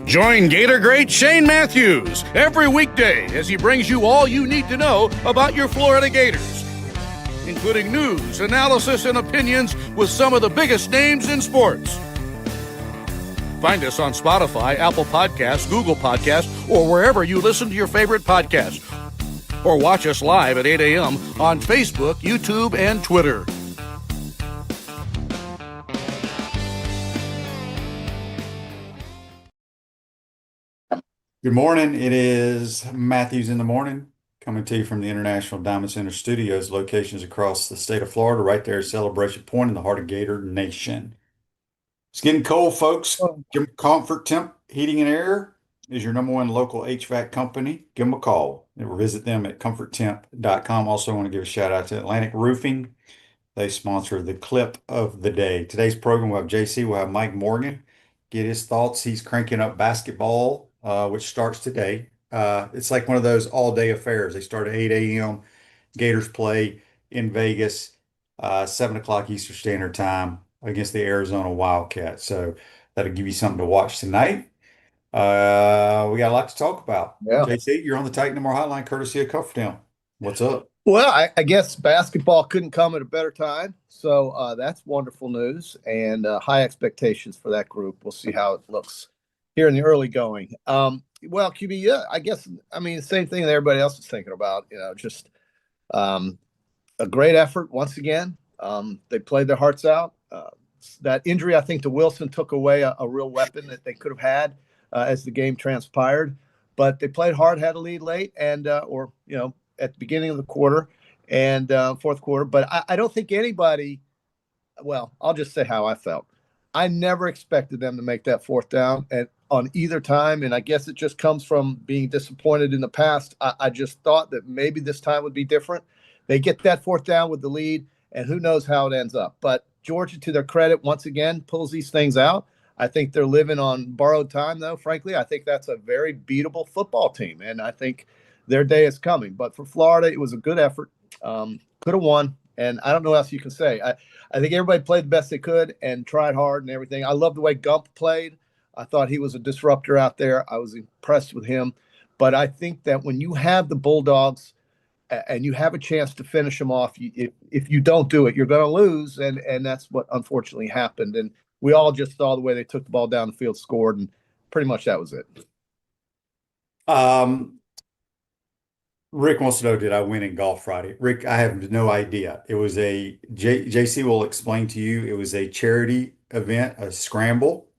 Join Gator great Shane Matthews every weekday as he brings you all you need to know about your Florida Gators, including news, analysis, and opinions with some of the biggest names in sports. Find us on Spotify, Apple Podcasts, Google Podcasts, or wherever you listen to your favorite podcast. Or watch us live at 8 a.m. on Facebook, YouTube, and Twitter. Good morning. It is Matthews in the Morning, coming to you from the International Diamond Center Studios, locations across the state of Florida, right there at Celebration Point in the heart of Gator Nation. It's getting cold, folks. Comfort Temp Heating and Air is your #1 local HVAC company. Give them a call or visit them at comforttemp.com. Also want to give a shout out to Atlantic Roofing. They sponsor the clip of the day. Today's program, we'll have JC, we'll have Mike Morgan, get his thoughts. He's cranking up basketball, which starts today. It's like one of those all-day affairs. They start at 8 a.m. Gators play in Vegas, 7 o'clock Eastern Standard Time against the Arizona Wildcats. So that'll give you something to watch tonight. We got a lot to talk about. Yeah. JC, you're on the Titan More Hotline, courtesy of Comfortdown. What's up? Well, I guess basketball couldn't come at a better time. So that's wonderful news and high expectations for that group. We'll see how it looks here in the early going. Well, QB, yeah, I guess, same thing that everybody else is thinking about, just a great effort once again. They played their hearts out. That injury, I think, to Wilson took away a real weapon that they could have had as the game transpired. But they played hard, had a lead late, and at the beginning of the quarter and fourth quarter. But I don't think anybody – well, I'll just say how I felt. I never expected them to make that fourth down on either time, and I guess it just comes from being disappointed in the past. I just thought that maybe this time would be different. They get that fourth down with the lead, and who knows how it ends up. But Georgia, to their credit, once again, pulls these things out. I think they're living on borrowed time, though, frankly. I think that's a very beatable football team, and I think their day is coming. But for Florida, it was a good effort. Could have won, and I don't know what else you can say. I think everybody played the best they could and tried hard and everything. I love the way Gump played. I thought he was a disruptor out there. I was impressed with him. But I think that when you have the Bulldogs and you have a chance to finish them off, if you don't do it, you're going to lose. And that's what unfortunately happened. And we all just saw the way they took the ball down the field, scored, and pretty much that was it. Rick wants to know, did I win in golf Friday? Rick, I have no idea. It was JC will explain to you, it was a charity event, a scramble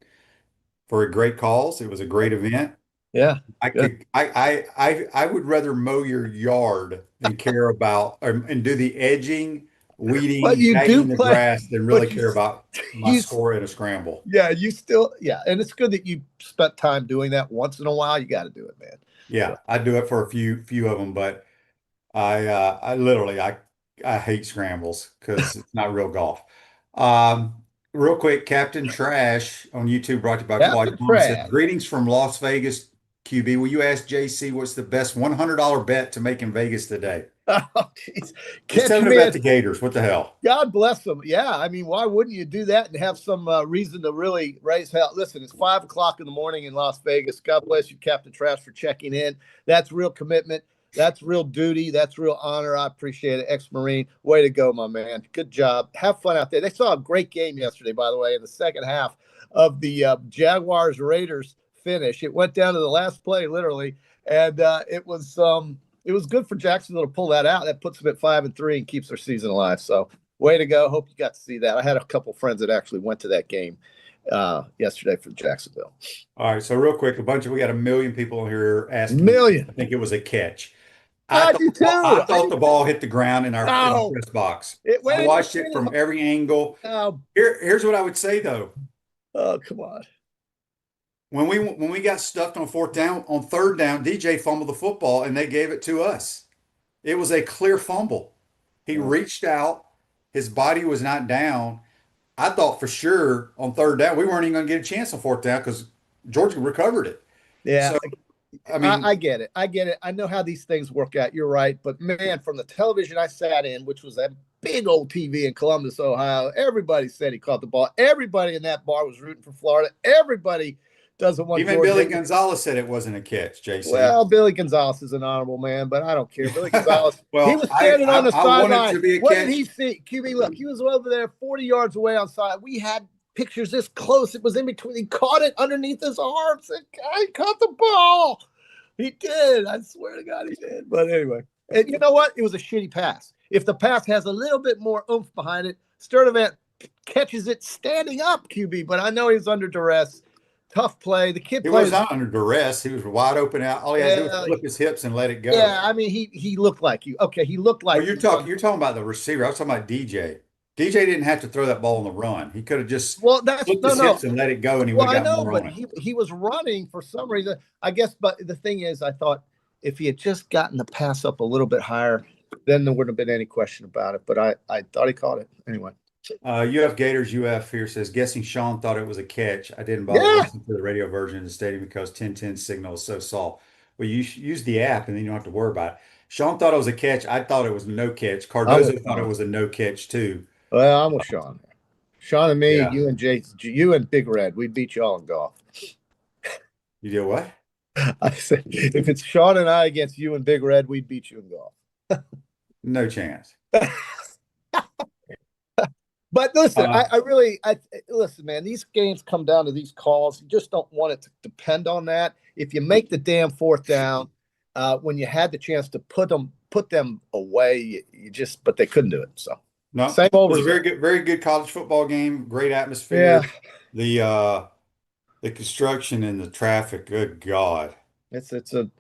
for a great cause. It was a great event. Yeah. I would rather mow your yard than care about and do the edging, weeding, tagging the grass than really care about my score in a scramble. Yeah, and it's good that you spent time doing that once in a while. You got to do it, man. Yeah, I do it for a few of them, but I literally hate scrambles because it's not real golf. Real quick, Captain Trash on YouTube, brought to you by Quad. Said, greetings from Las Vegas, QB. Will you ask JC what's the best $100 bet to make in Vegas today? Oh, jeez. Just tell me about the Gators. What the hell? God bless them. Yeah, why wouldn't you do that and have some reason to really raise hell? Listen, it's 5 o'clock in the morning in Las Vegas. God bless you, Captain Trash, for checking in. That's real commitment. That's real duty. That's real honor. I appreciate it. Ex-Marine. Way to go, my man. Good job. Have fun out there. They saw a great game yesterday, by the way, in the second half of the Jaguars-Raiders finish. It went down to the last play, literally, and it was good for Jacksonville to pull that out. That puts them at 5-3 and keeps their season alive. So way to go. Hope you got to see that. I had a couple friends that actually went to that game yesterday for Jacksonville. All right. So real quick, we got 1 million people here asking. Million. I think it was a catch. I thought the ball hit the ground in our press box. I watched it from every angle. Here's what I would say, though. Oh, come on. When we got stuffed on third down, DJ fumbled the football and they gave it to us. It was a clear fumble. He reached out. His body was not down. I thought for sure on third down, we weren't even going to get a chance on fourth down because Georgia recovered it. Yeah. So, I get it. I know how these things work out. You're right. But, man, from the television I sat in, which was big old TV in Columbus, Ohio. Everybody said he caught the ball. Everybody in that bar was rooting for Florida. Everybody doesn't want Even Georgia. Billy Gonzalez said it wasn't a catch, JC. Well, Billy Gonzalez is an honorable man, but I don't care. Billy Gonzalez, Well, he was standing on the I want it sideline. to be a What catch. did he see? QB, look, he was over there 40 yards away on side. We had pictures this close. It was in between. He caught it underneath his arms. The guy caught the ball. He did. I swear to God, he did. But anyway, and you know what? It was a shitty pass. If the pass has a little bit more oomph behind it, Sturdivant catches it standing up, QB. But I know he was under duress. Tough play. The kid He played. was not under duress. He was wide open out. All he had to do was flip his hips and let it go. Yeah, I mean, he looked like you. Okay, he looked like. Oh, you're talking about the receiver. I was talking about DJ. DJ didn't have to throw that ball on the run. He could have just flipped his hips and let it go, and he would have got more on it. He was running for some reason, I guess. But the thing is, I thought if he had just gotten the pass up a little bit higher, then there wouldn't have been any question about it. But I thought he caught it anyway. UF Gators UF here says, guessing Sean thought it was a catch. I didn't bother listening to the radio version in the stadium because 1010 signal is so soft. Well, you use the app and then you don't have to worry about it. Sean thought it was a catch. I thought it was no catch. Cardozo thought it was a no catch too. Well, I'm with Sean. Sean and me, Yeah. you and Jay, you and Big Red, we'd beat y'all in golf. You did what? I said, if it's Sean and I against you and Big Red, we'd beat you in golf. No chance. But listen, listen, man, these games come down to these calls. You just don't want it to depend on that. If you make the damn fourth down, when you had the chance to put them away, but they couldn't do it. So no, same over. It was a very good college football game. Great atmosphere. Yeah. The construction and the traffic. Good God, it's a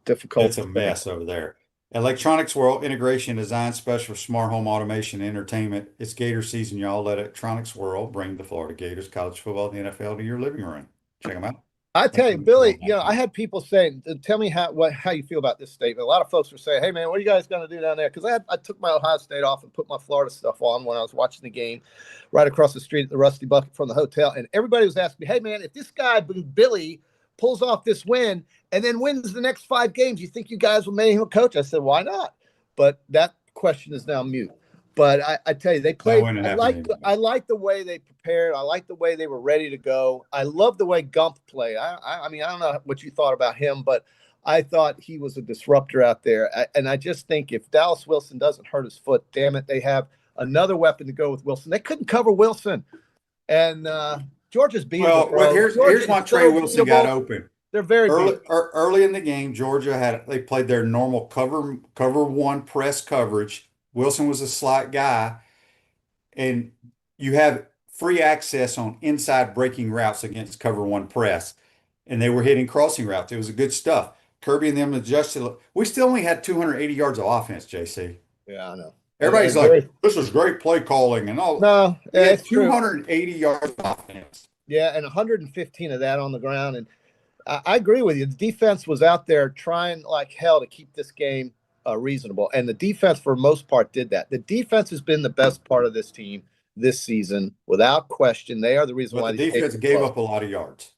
difficult. It's a mess over there. Electronics World, integration, design, special for smart home automation, entertainment. It's Gator season, y'all. Let Electronics World bring the Florida Gators, college football, and the NFL to your living room. Check them out. I tell you, Billy, I had people saying, tell me how you feel about this statement. A lot of folks were saying, hey, man, what are you guys going to do down there? Because I took my Ohio State off and put my Florida stuff on when I was watching the game right across the street at the Rusty Bucket from the hotel. And everybody was asking me, hey, man, if this guy, Billy, pulls off this win and then wins the next 5 games, you think you guys will make him a coach? I said, why not? But that question is now mute. But I tell you, they played. I like the way they prepared. I like the way they were ready to go. I love the way Gump played. I mean, I don't know what you thought about him, but I thought he was a disruptor out there. And I just think if Dallas Wilson doesn't hurt his foot, damn it, they have another weapon to go with Wilson. They couldn't cover Wilson, and Georgia's beatable. Well, here's why Trey Wilson got open. They're very early in the game. Georgia they played their normal cover one press coverage. Wilson was a slight guy, and you have free access on inside breaking routes against cover one press, and they were hitting crossing routes. It was good stuff. Kirby and them adjusted. We still only had 280 yards of offense, JC. Yeah, I know. Everybody's like, this is great play calling and all. No, it's 280 yards of offense. Yeah, and 115 of that on the ground. And I agree with you. The defense was out there trying like hell to keep this game reasonable. And the defense, for most part, did that. The defense has been the best part of this team this season, without question. They are the reason why the defense gave up a lot of yards.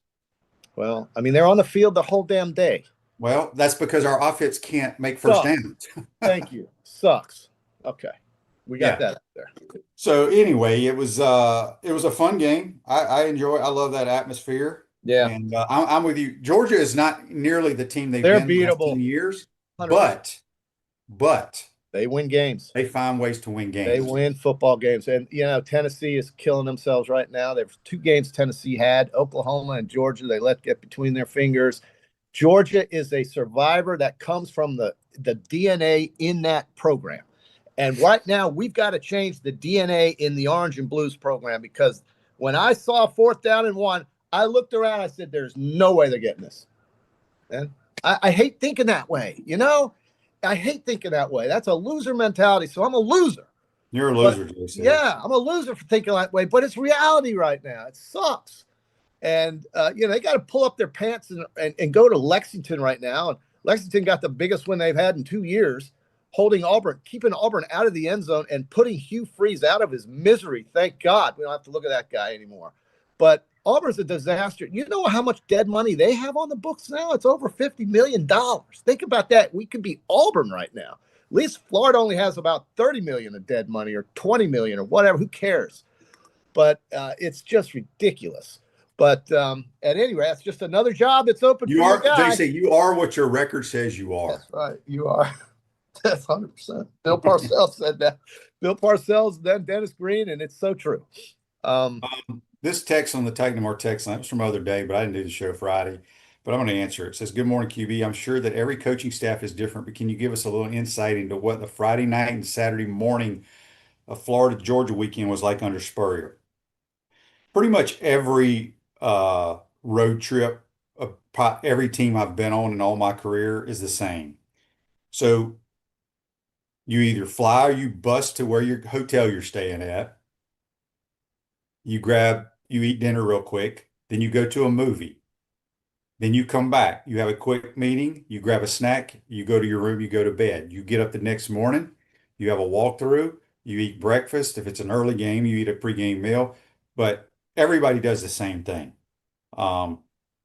Well, I mean, they're on the field the whole damn day. Well, that's because our offense can't make first downs. Thank you. Sucks. Okay. We got that out there. So anyway, it was a fun game. I love that atmosphere. Yeah. And I'm with you. Georgia is not nearly the team they've been beatable. The last 10 years, 100%. but they win games. They find ways to win games. They win football games. And, Tennessee is killing themselves right now. There's 2 games Tennessee had, Oklahoma and Georgia. They let get between their fingers. Georgia is a survivor that comes from the DNA in that program. And right now, we've got to change the DNA in the Orange and Blues program, because when I saw 4th down and 1, I looked around. I said, there's no way they're getting this. And I hate thinking that way. I hate thinking that way. That's a loser mentality. So I'm a loser. You're a loser, Jason. Yeah, I'm a loser for thinking that way. But it's reality right now. It sucks. And, they got to pull up their pants and go to Lexington right now. And Lexington got the biggest win they've had in 2 years, holding Auburn, keeping Auburn out of the end zone and putting Hugh Freeze out of his misery. Thank God we don't have to look at that guy anymore. But Auburn's a disaster. You know how much dead money they have on the books now? It's over $50 million. Think about that. We could be Auburn right now. At least Florida only has about 30 million of dead money or 20 million or whatever. Who cares? But it's just ridiculous. But at any rate, it's just another job that's open for your guy. JC, you are what your record says you are. That's right. You are. That's 100%. Bill Parcells said that. Bill Parcells, then Dennis Green, and it's so true. This text on the Titan Tomorrow text line was from the other day, but I didn't do the show Friday. But I'm going to answer it. It says, "Good morning, QB. I'm sure that every coaching staff is different, but can you give us a little insight into what the Friday night and Saturday morning of Florida-Georgia weekend was like under Spurrier?" Pretty much every road trip of every team I've been on in all my career is the same. So you either fly or you bus to where your hotel you're staying at. You eat dinner real quick, then you go to a movie. Then you come back, you have a quick meeting, you grab a snack, you go to your room, you go to bed. You get up the next morning, you have a walkthrough, you eat breakfast. If it's an early game, you eat a pregame meal. But everybody does the same thing.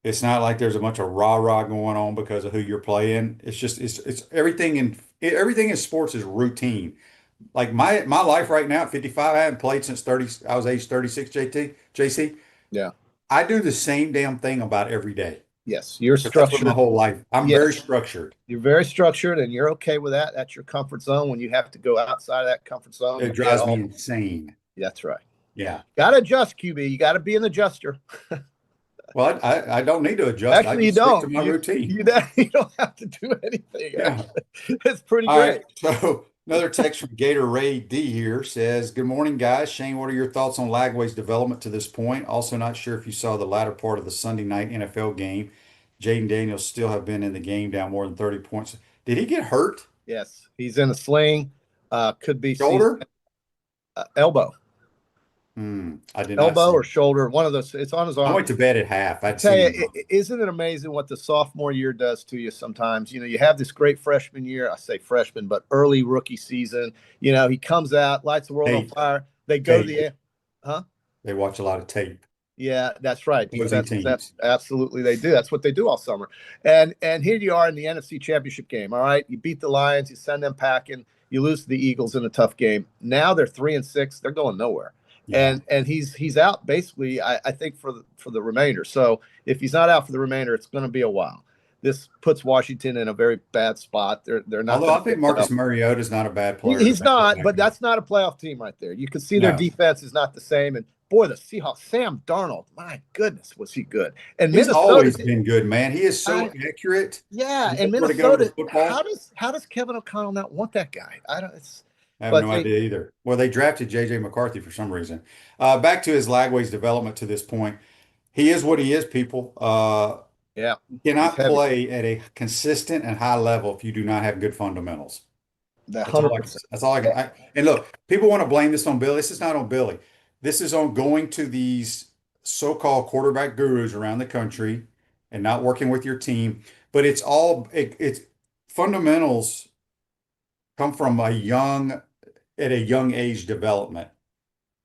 It's not like there's a bunch of rah-rah going on because of who you're playing. It's just it's everything in sports is routine. Like my life right now at 55, I haven't played since I was age 36, JC. Yeah. I do the same damn thing about every day. Yes, you're That's structured. my whole life. I'm Yes. very structured. You're very structured, and you're okay with that. That's your comfort zone. When you have to go outside of that comfort zone, It drives me insane. That's right. Yeah. Got to adjust, QB. You got to be an adjuster. Well, I don't need to adjust. Actually, you I just stick don't. to my routine. You don't have to do anything. Yeah. It's pretty All great. right. So another text from Gator Ray D here says, "Good morning, guys. Shane, what are your thoughts on Lagway's development to this point? Also, not sure if you saw the latter part of the Sunday night NFL game. Jaden Daniels still have been in the game down more than 30 points. Did he get hurt? Yes, he's in a sling. Could be Shoulder? elbow. I did not Elbow see or it. shoulder. One of those. It's on his arm. I went to bed at half. I'd Tell seen you, him. isn't it amazing what the sophomore year does to you sometimes? You know, you have this great freshman year. I say freshman, but early rookie season. You know, he comes out, lights the world on fire. They go to the They watch a lot of tape. Yeah, that's right. Opposing teams. Absolutely, they do. That's what they do all summer. And here you are in the NFC Championship game. All right, you beat the Lions, you send them packing, you lose to the Eagles in a tough game. Now they're 3-6. They're going nowhere. Yeah. And he's out basically. I think for the remainder. So if he's not out for the remainder, it's going to be a while. This puts Washington in a very bad spot. They're not. Although I think Marcus Mariota is not a bad player. He's not, but that's not a playoff team right there. You can see their defense is not the same. And boy, the Seahawks, Sam Darnold, my goodness, was he good? And he's Minnesota, always been good, man. He is so accurate. Yeah, and Minnesota. How does Kevin O'Connell not want that guy? I have no idea either. Well, they drafted J.J. McCarthy for some reason. Back to his Lagway's development to this point. He is what he is, people. Yeah. You cannot play at a consistent and high level if you do not have good fundamentals. That's all I can. And look, people want to blame this on Billy. This is not on Billy. This is on going to these so-called quarterback gurus around the country and not working with your team. But it's fundamentals come from a young age development.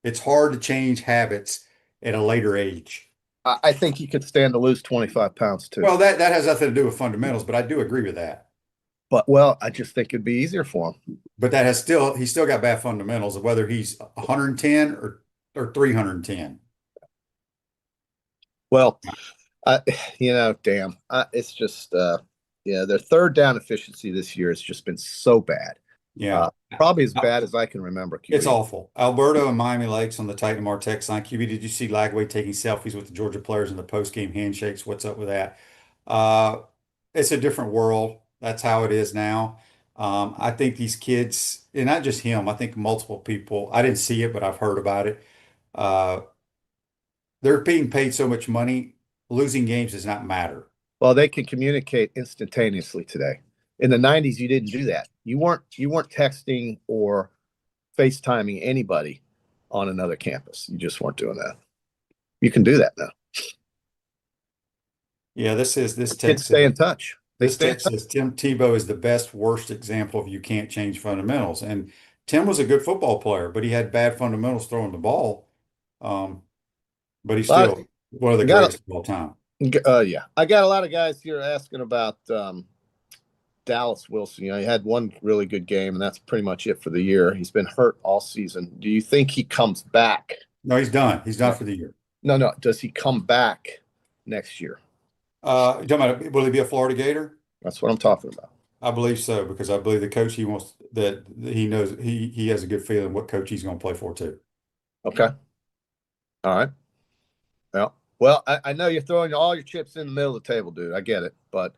It's hard to change habits at a later age. I think he could stand to lose 25 pounds too. Well, that has nothing to do with fundamentals, but I do agree with that. But I just think it'd be easier for him. But he's still got bad fundamentals of whether he's 110 or 310. Well, it's just their third down efficiency this year has just been so bad. Yeah. Probably as bad as I can remember. QB. It's awful. Alberto and Miami Lakes on the Titan Tomorrow text line. QB, did you see Lagway taking selfies with the Georgia players in the post-game handshakes? What's up with that? It's a different world. That's how it is now. I think these kids, and not just him, I think multiple people, I didn't see it, but I've heard about it. They're being paid so much money, losing games does not matter. Well, they can communicate instantaneously today. In the 90s, you didn't do that. You weren't texting or FaceTiming anybody on another campus. You just weren't doing that. You can do that now. Yeah, this kids stay in touch. This text says Tim Tebow is the best, worst example of you can't change fundamentals. And Tim was a good football player, but he had bad fundamentals throwing the ball. But he's still one of the greatest of all time. Yeah. I got a lot of guys here asking about Dallas Wilson, he had one really good game, and that's pretty much it for the year. He's been hurt all season. Do you think he comes back? No, he's done. He's done for the year. No. Does he come back next year? You talking about, will he be a Florida Gator? That's what I'm talking about. I believe so, because I believe the coach he wants, that he knows he has a good feeling what coach he's going to play for too. Okay. All right. Well, I know you're throwing all your chips in the middle of the table, dude. I get it, but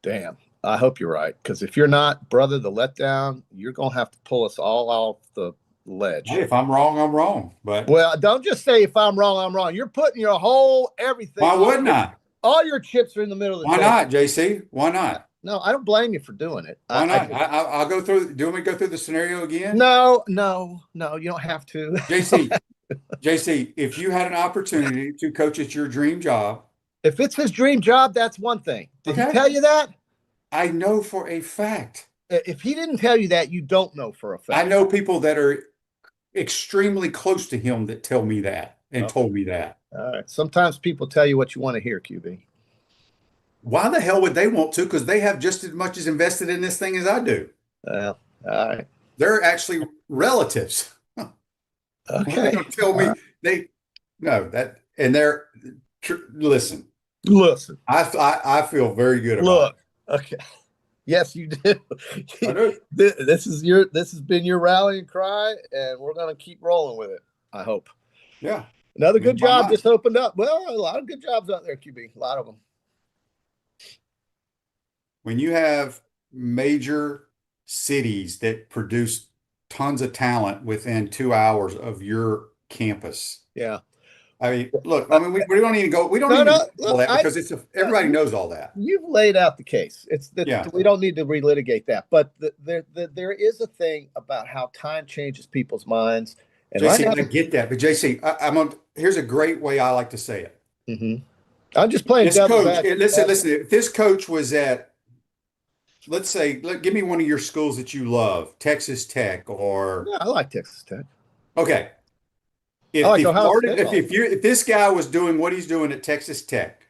damn, I hope you're right. Because if you're not, brother, the letdown, you're gonna have to pull us all off the ledge. Hey, if I'm wrong, I'm wrong. But well, don't just say if I'm wrong, I'm wrong. You're putting your whole everything. Why wouldn't I? All your chips are in the middle of the Why table. not, JC? Why not? No, I don't blame you for doing it. Why not? I'll go through. Do you want me to go through the scenario again? No, you don't have to. JC, if you had an opportunity to coach at your dream job. If it's his dream job, that's one thing. Did he tell you that? I know for a fact. If he didn't tell you that, you don't know for a fact. I know people that are extremely close to him that tell me that and told me that. All right. Sometimes people tell you what you want to hear, QB. Why the hell would they want to? Because they have just as much as invested in this thing as I do. Well, all right. They're actually relatives. Okay. They're gonna tell me listen. I feel very good about it. Okay. Yes, you do. I do. This has been your rallying cry, and we're gonna keep rolling with it. I hope. Yeah. Another good job just opened up. Well, a lot of good jobs out there, QB. A lot of them. When you have major cities that produce tons of talent within 2 hours of your campus. Yeah. I mean, look, I mean, we don't even go, we don't even do all that because everybody knows all that. You've laid out the case. We don't need to relitigate that. But there is a thing about how time changes people's minds. And JC, I get that. But JC, here's a great way I like to say it. Mm-hmm. I'm just playing this coach. Listen, if this coach was at, let's say, give me one of your schools that you love, Texas Tech or. Yeah, I like Texas Tech. Okay. If this guy was doing what he's doing at Texas Tech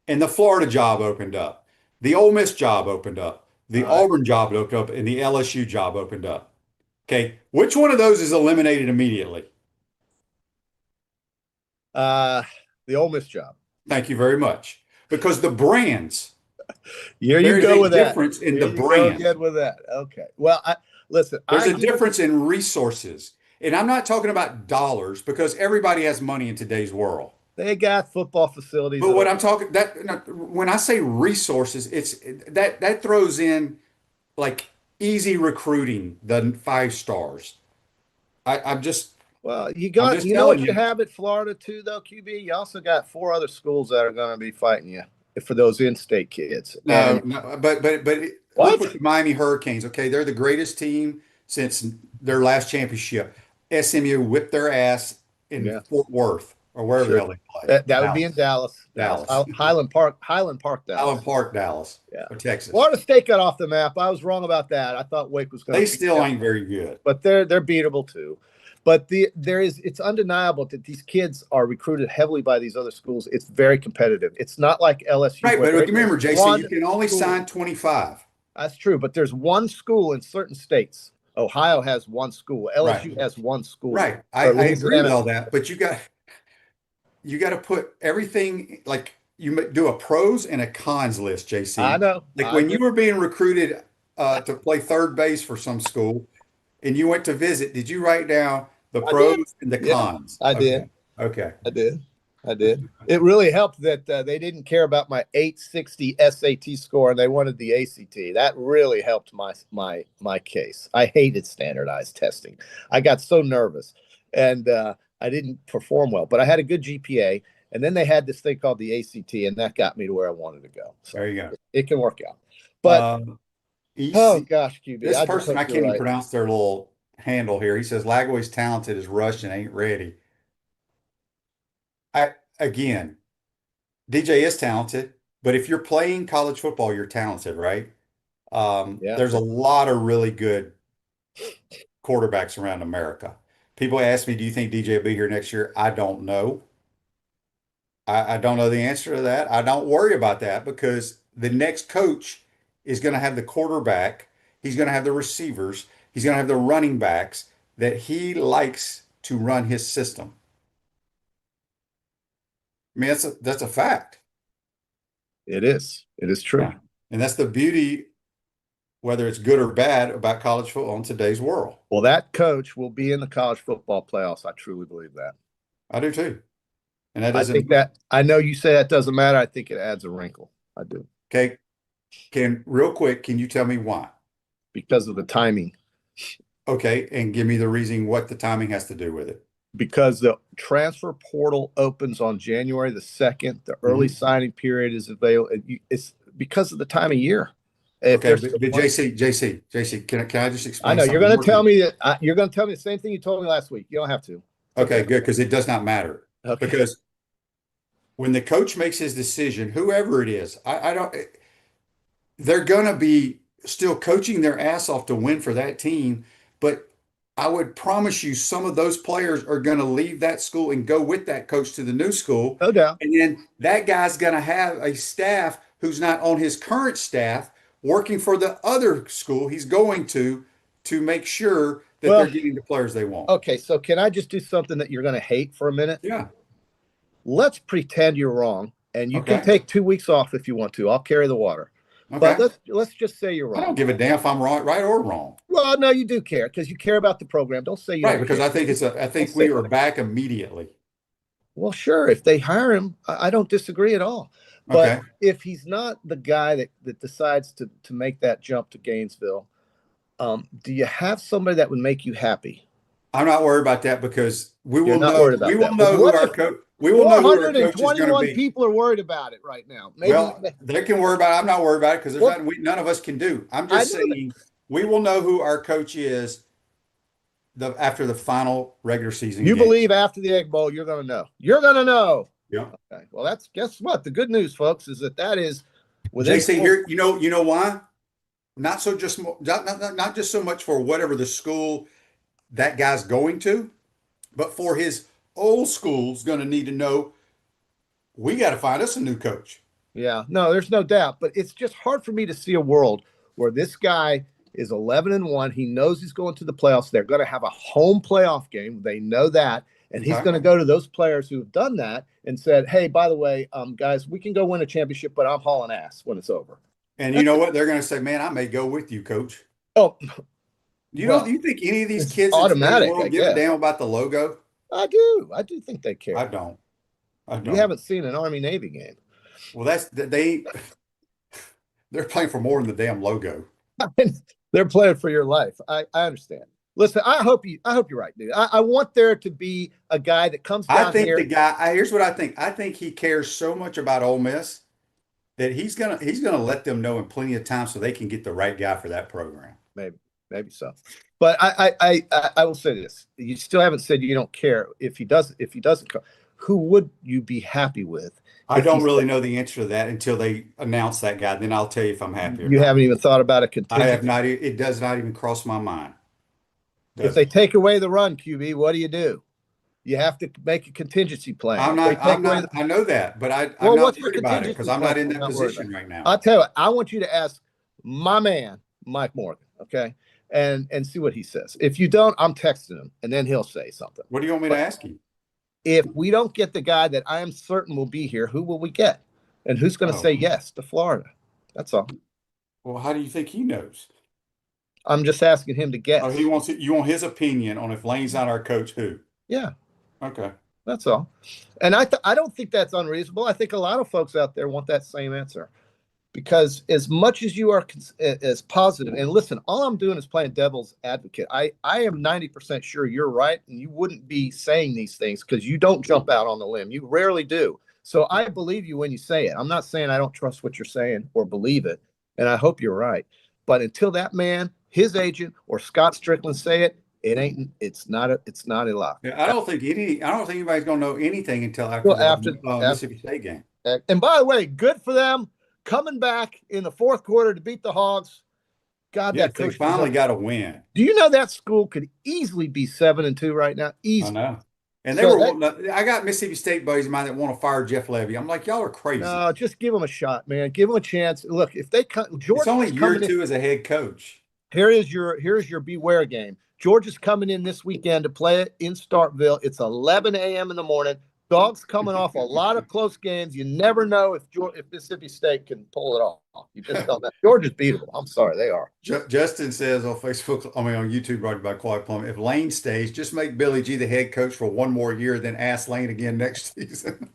and the Florida job opened up, the Ole Miss job opened up, the Auburn job opened up, and the LSU job opened up. Okay. Which one of those is eliminated immediately? The Ole Miss job. Thank you very much. Because the brands. Here you go with that. There's a difference in the brand. Good with that. Okay. Well, listen. There's a difference in resources. And I'm not talking about dollars because everybody has money in today's world. They got football facilities. But what I'm talking when I say resources, it's that throws in like easy recruiting, the 5 stars. I'm just you know what you have at Florida too, though, QB. You also got 4 other schools that are going to be fighting you for those in-state kids. But look at the Miami Hurricanes. Okay, they're the greatest team since their last championship. SMU whipped their ass in Fort Worth or wherever the hell they play. That would be in Dallas. Highland Park, Dallas. Highland Park, Dallas. Yeah. Or Texas. Florida State got off the map. I was wrong about that. I thought Wake was going to. They still ain't very good. But they're beatable too. But it's undeniable that these kids are recruited heavily by these other schools. It's very competitive. It's not like LSU. Right, but remember, JC, you can only sign 25. That's true, but there's one school in certain states. Ohio has one school. LSU has one school. Right. I agree with all that, but you got to put everything, like you do a pros and a cons list, JC. I know. Like when you were being recruited to play third base for some school and you went to visit, did you write down the pros and the cons? I did. Okay. I did. It really helped that they didn't care about my 860 SAT score and they wanted the ACT. That really helped my case. I hated standardized testing. I got so nervous and I didn't perform well, but I had a good GPA. And then they had this thing called the ACT, and that got me to where I wanted to go. So there you go. It can work out. But oh gosh, QB. This person, I can't even pronounce their little handle here. He says Lagway's talented as Russian ain't ready. Again, DJ is talented, but if you're playing college football, you're talented, right? There's a lot of really good quarterbacks around America. People ask me, do you think DJ will be here next year? I don't know. I don't know the answer to that. I don't worry about that because the next coach is going to have the quarterback, he's going to have the receivers, he's going to have the running backs that he likes to run his system. I mean, that's a fact. It is. It is true. Yeah. And that's the beauty, whether it's good or bad, about college football in today's world. Well, that coach will be in the college football playoffs. I truly believe that. I do too. And that I doesn't. think that, I know you say that doesn't matter. I think it adds a wrinkle. I do. Okay. Real quick, can you tell me why? Because of the timing. Okay. And give me the reason what the timing has to do with it. Because the transfer portal opens on January the 2nd. The early signing period is available. It's because of the time of year. Okay, but JC, can I just explain? I know you're going to tell me that you're going to tell me the same thing you told me last week. You don't have to. Okay, good, because it does not matter. Okay. Because when the coach makes his decision, whoever it is, I don't. They're going to be still coaching their ass off to win for that team, but I would promise you some of those players are going to leave that school and go with that coach to the new school. No doubt. And then that guy's going to have a staff who's not on his current staff working for the other school he's going to make sure that they're getting the players they want. Okay, so can I just do something that you're going to hate for a minute? Yeah. Let's pretend you're wrong, and you can take 2 weeks off if you want to. I'll carry the water. Okay. But let's just say you're wrong. I don't give a damn if I'm right or wrong. Well, no, you do care because you care about the program. Don't say you Right, don't because care. I think we are back immediately. Well, sure. If they hire him, I don't disagree at all. But Okay. if he's not the guy that decides to make that jump to Gainesville, do you have somebody that would make you happy? I'm not worried about that because we will not know. worried about We will that. know who What our if coach. We will know who our coach is going to 421 be. people are worried about it right now. Maybe, Well, they can worry about it. I'm not worried about it because there's Well, nothing none of us can do. I'm I just know saying we will know who our coach is after the final regular season you game. believe after the Egg Bowl, you're going to know. You're going to know. Yeah. Okay. Well, guess what? The good news, folks, is that is within JC here. You know why? Not just so much for whatever the school that guy's going to, but for his old school's going to need to know we got to find us a new coach. Yeah, no, there's no doubt. But it's just hard for me to see a world where this guy is 11-1. He knows he's going to the playoffs. They're going to have a home playoff game. They know that. And he's going to go to those players who have done that and said, hey, by the way, guys, we can go win a championship, but I'm hauling ass when it's over. And you know what? They're going to say, man, I may go with you, coach. Oh, Do you think any of these kids automatic, in give a damn about the logo? I do. I do think they care. I don't. You haven't seen an Army-Navy game. Well, they're playing for more than the damn logo. They're playing for your life. I understand. Listen, I hope you're right, dude. I want there to be a guy that comes down I think here. the guy. Here's what I think. I think he cares so much about Ole Miss that he's gonna let them know in plenty of time so they can get the right guy for that program. Maybe so. But I will say this: you still haven't said you don't care if he doesn't come. Who would you be happy with? I don't really know the answer to that until they announce that guy. Then I'll tell you if I'm happy. You haven't even thought about a contingency. I have not. It does not even cross my mind. If they take away the run, QB, what do? You have to make a contingency plan. I'm not. I know that, but I'm not worried about it because I'm not in that position right now. I'll tell you what, I want you to ask my man, Mike Morgan, okay, and see what he says. If you don't, I'm texting him, and then he'll say something. What do you want me to ask you? If we don't get the guy that I am certain will be here, who will we get? And who's going to say yes to Florida? That's all. Well, how do you think he knows? I'm just asking him to guess. Oh, you want his opinion on if Lane's not our coach, who? Yeah. Okay. That's all. And I don't think that's unreasonable. I think a lot of folks out there want that same answer. Because as much as you are as positive, and listen, all I'm doing is playing devil's advocate. I am 90% sure you're right, and you wouldn't be saying these things because you don't jump out on the limb. You rarely do. So I believe you when you say it. I'm not saying I don't trust what you're saying or believe it, and I hope you're right. But until that man, his agent, or Scott Strickland say it, it's not a lock. Yeah, I don't think anybody's going to know anything until after the Mississippi State game. And by the way, good for them. Coming back in the fourth quarter to beat the Hogs. God, that coach finally got a win. Do you know that school could easily be 7-2 right now? Easy. I know. And they So were that, wanting I got Mississippi State buddies of mine that want to fire Jeff Levy. I'm like, y'all are crazy. no, just give them a shot, man. Give them a chance. Look, if they come, It's Georgia only is year coming in. two as a head coach. Here's your beware game. Georgia's coming in this weekend to play it in Starkville. It's 11 a.m. in the morning. Dogs coming off a lot of close games. You never know if Mississippi State can pull it off. You just don't know. Georgia's beatable. I'm sorry, they are. Justin says on Facebook, on YouTube, brought to you by Quiet Plum, if Lane stays, just make Billy G the head coach for one more year, then ask Lane again next season.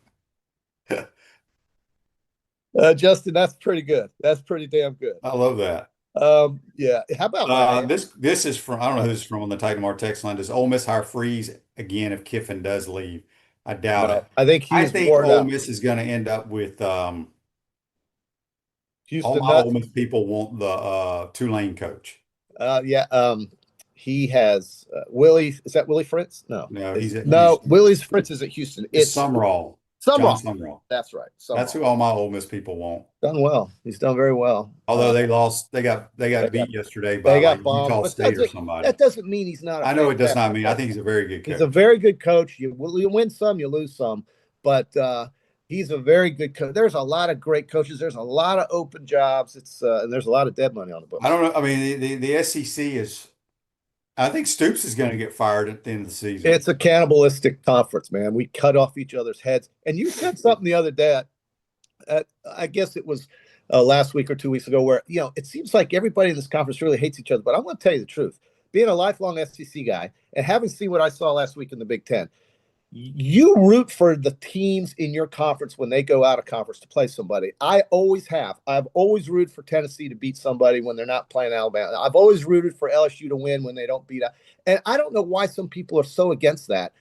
Justin, that's pretty good. That's pretty damn good. I love that. Yeah. How about this is from, I don't know who this is from on the Titan Mar text line. Does Ole Miss hire Freeze again if Kiffin does leave? I doubt it. I think Ole Miss is going to end up with Houston. all my Ole Miss people want the Tulane coach. He has Willie. Is that Willie Fritz? No, he's at Houston. Willie's Fritz is at Houston. It's Sumrall. John Sumrall. That's right. That's who all my Ole Miss people want. Done well. He's done very well. Although they lost, they got beat yesterday by Utah State or somebody. That doesn't mean he's not. I know it does not mean. I think he's a very good coach. He's a very good coach. You win some, you lose some, but he's a very good coach. There's a lot of great coaches. There's a lot of open jobs. It's and there's a lot of dead money on the books. I don't know. I mean, the SEC is. I think Stoops is going to get fired at the end of the season. It's a cannibalistic conference, man. We cut off each other's heads. And you said something the other day. I guess it was last week or 2 weeks ago where, it seems like everybody in this conference really hates each other. But I'm going to tell you the truth. Being a lifelong SEC guy and having seen what I saw last week in the Big Ten, you root for the teams in your conference when they go out of conference to play somebody. I always have. I've always rooted for Tennessee to beat somebody when they're not playing Alabama. I've always rooted for LSU to win when they don't beat us. And I don't know why some people are so against that.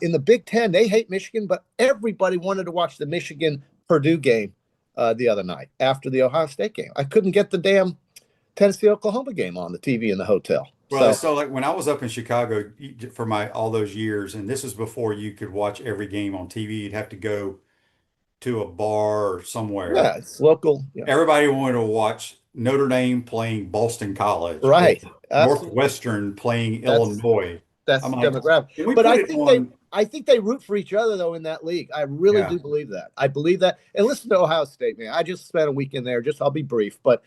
In the Big Ten, they hate Michigan, but everybody wanted to watch the Michigan-Purdue game the other night after the Ohio State game. I couldn't get the damn Tennessee-Oklahoma game on the TV in the hotel. Well, so like when I was up in Chicago for all those years, and this was before you could watch every game on TV, you'd have to go to a bar or somewhere. Yeah, it's local. Yeah. Everybody wanted to watch Notre Dame playing Boston College, right? Northwestern playing Illinois. That's the demographic. But I think they root for each other though in that league. I really do believe that. I believe that. And listen to Ohio State, man. I just spent a weekend there. I'll be brief, but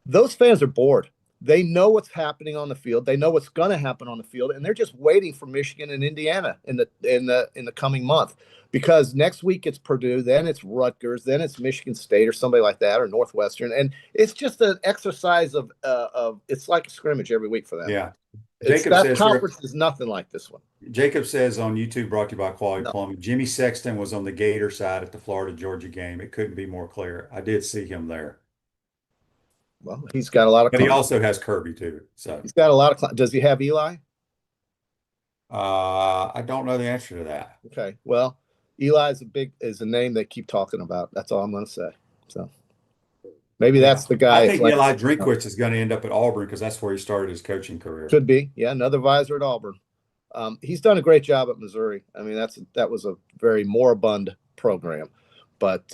those fans are bored. They know what's happening on the field. They know what's going to happen on the field, and they're just waiting for Michigan and Indiana in the coming month. Because next week it's Purdue, then it's Rutgers, then it's Michigan State or somebody like that, or Northwestern, and it's just an exercise of it's like a scrimmage every week for them. Yeah, that conference is nothing like this one. Jacob says on YouTube, brought to you by Quality Plumbing, Jimmy Sexton was on the Gator side at the Florida-Georgia game. It couldn't be more clear. I did see him there. Well, he's got a lot of. But he also has Kirby too. So he's got a lot of. Does he have Eli? I don't know the answer to that. Okay, well, Eli is a name they keep talking about. That's all I'm going to say. So maybe that's the guy. I think Eli Drinkwitz is going to end up at Auburn because that's where he started his coaching career. Could be, yeah, another visor at Auburn. He's done a great job at Missouri. I mean, that was a very moribund program, but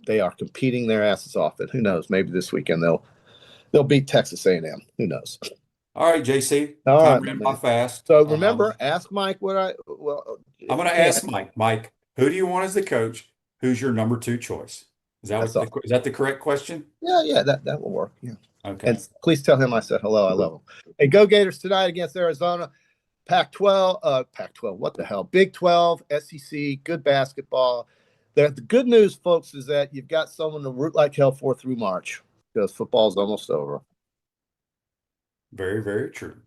they are competing their asses off. And who knows? Maybe this weekend they'll beat Texas A&M. Who knows? All right, JC. All time right, ran by fast. So remember, ask Mike I'm going to ask Mike. Mike, who do you want as the coach? Who's your number 2 choice? Is that the correct question? Yeah, that will work. Yeah. Okay. And please tell him I said hello. I love him. Hey, go Gators tonight against Arizona. Pac-12. What the hell? Big 12, SEC, good basketball. The good news, folks, is that you've got someone to root like hell for through March because football's almost over. Very, very true.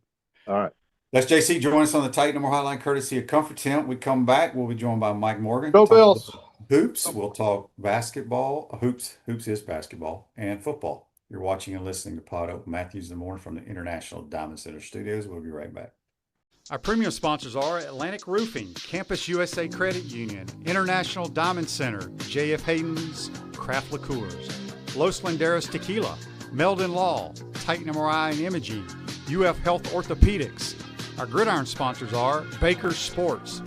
All right. That's JC. Join us on the Titan More Hotline, courtesy of Comfort Tent. We come back. We'll be joined by Mike Morgan. Go Bills. Hoops. We'll talk basketball. Hoops is basketball and football. You're watching and listening to PodUp Matthews in the Morning from the International Diamond Center Studios. We'll be right back. Our premium sponsors are Atlantic Roofing, Campus USA Credit Union, International Diamond Center, J.F. Hayden's Craft Liqueurs, Los Landeros Tequila, Meldon Law, Titan MRI and Imaging, UF Health Orthopedics. Our gridiron sponsors are Baker's Sports,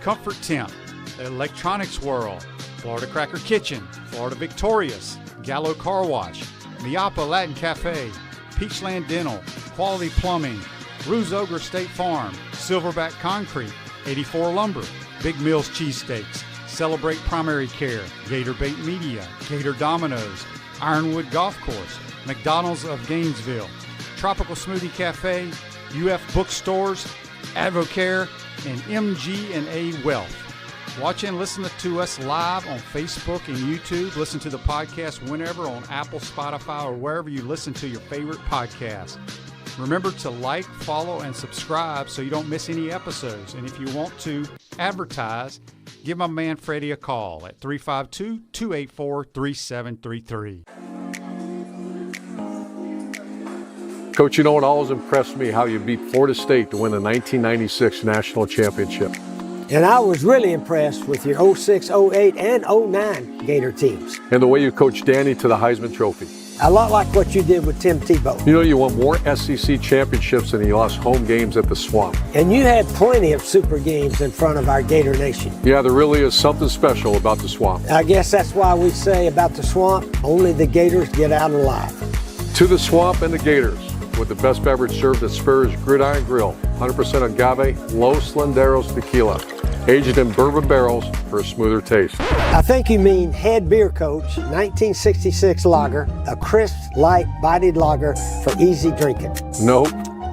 Comfort Temp, Electronics World, Florida Cracker Kitchen, Florida Victorious, Gallo Car Wash, Miapa Latin Cafe, Peachland Dental, Quality Plumbing, Ruse Ogre State Farm, Silverback Concrete, 84 Lumber, Big Mills Cheesesteaks, Celebrate Primary Care, Gator Bait Media, Gator Dominoes, Ironwood Golf Course, McDonald's of Gainesville, Tropical Smoothie Cafe, UF Bookstores, Advocare, and MG&A Wealth. Watch and listen to us live on Facebook and YouTube. Listen to the podcast whenever on Apple, Spotify, or wherever you listen to your favorite podcast. Remember to like, follow, and subscribe so you don't miss any episodes. And if you want to advertise, give my man Freddie a call at 352-284-3733. Coach, you know, it always impressed me how you beat Florida State to win the 1996 national championship. And I was really impressed with your 06, 08, and 09 Gator teams. And the way you coached Danny to the Heisman Trophy. A lot like what you did with Tim Tebow. You know, you won more SEC championships than you lost home games at the Swamp. And you had plenty of super games in front of our Gator Nation. Yeah, there really is something special about the Swamp. I guess that's why we say about the Swamp, only the Gators get out alive. To the Swamp and the Gators, with the best beverage served at Spurrier's Gridiron Grill, 100% agave, Los Landeros tequila, aged in bourbon barrels for a smoother taste. I think you mean head beer coach, 1966 lager, a crisp, light, bodied lager for easy drinking. Nope.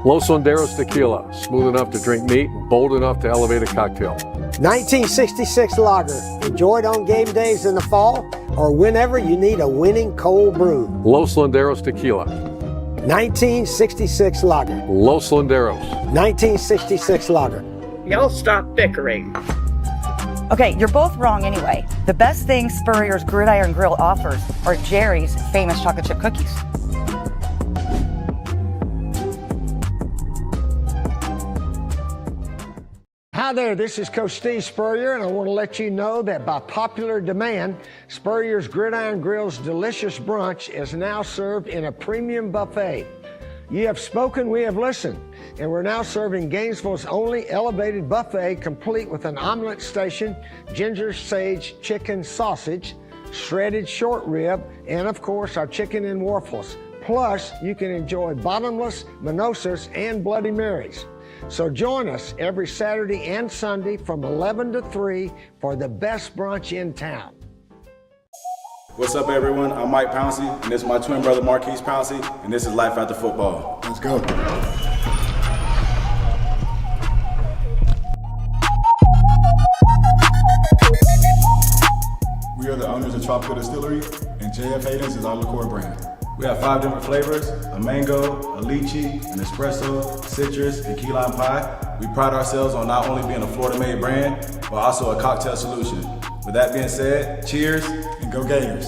Los Landeros tequila, smooth enough to drink neat and bold enough to elevate a cocktail. 1966 lager, enjoyed on game days in the fall or whenever you need a winning cold brew. Los Landeros tequila. 1966 lager. Los Landeros. 1966 lager. Y'all stop bickering. Okay, you're both wrong anyway. The best thing Spurrier's Gridiron Grill offers are Jerry's famous chocolate chip cookies. Hi there, this is Coach Steve Spurrier, and I want to let you know that by popular demand, Spurrier's Gridiron Grill's delicious brunch is now served in a premium buffet. You have spoken, we have listened, and we're now serving Gainesville's only elevated buffet, complete with an omelet station, ginger sage chicken sausage, shredded short rib, and of course our chicken and waffles. Plus, you can enjoy bottomless mimosas and Bloody Marys. So join us every Saturday and Sunday from 11 to 3 for the best brunch in town. What's up, everyone? I'm Mike Pouncey, and this is my twin brother Marquise Pouncey, and this is Life After Football. Let's go. We are the owners of Tropical Distillery, and JF Hayden's is our liqueur brand. We have 5 different flavors: a mango, a lychee, an espresso, citrus, and key lime pie. We pride ourselves on not only being a Florida-made brand, but also a cocktail solution. With that being said, cheers And go Gators.